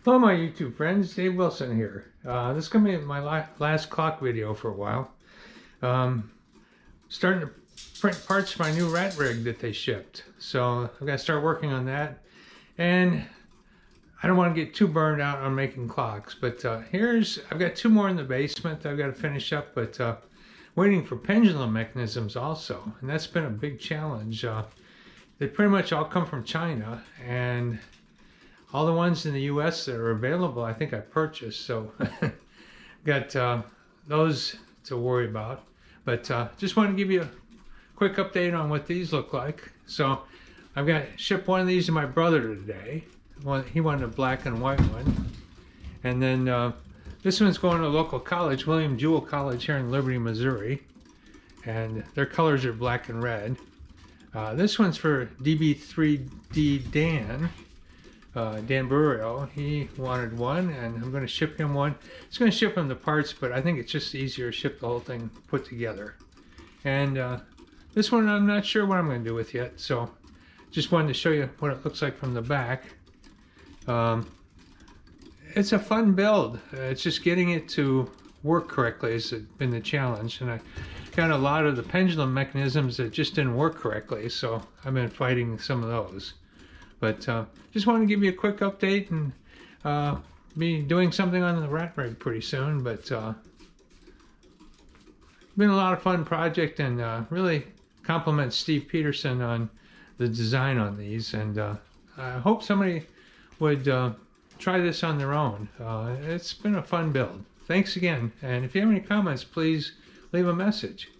Hello my YouTube friends, Dave Wilson here. This is going to be my last clock video for a while. Starting to print parts for my new rat rig that they shipped. So I've got to start working on that. And I don't want to get too burned out on making clocks. But I've got two more in the basement that I've got to finish up. But waiting for pendulum mechanisms also. And that's been a big challenge. They pretty much all come from China. And all the ones in the US that are available, I think I purchased, so got those to worry about. But just want to give you a quick update on what these look like. So I've got shipped one of these to my brother today. He wanted a black and white one. And then this one's going to a local college, William Jewell College here in Liberty, Missouri. And their colors are black and red. This one's for DB3D Dan. Dan Burrell, he wanted one, and I'm going to ship him one. It's going to ship him the parts, but I think it's just easier to ship the whole thing put together. And this one I'm not sure what I'm going to do with yet, so just wanted to show you what it looks like from the back. It's a fun build. It's just getting it to work correctly has been the challenge, and I got a lot of the pendulum mechanisms that just didn't work correctly, so I've been fighting some of those. But just want to give you a quick update and be doing something on the rat rig pretty soon. But been a lot of fun project, and really compliment Steve Peterson on the design on these. And I hope somebody would try this on their own. It's been a fun build. Thanks again. And if you have any comments, please leave a message.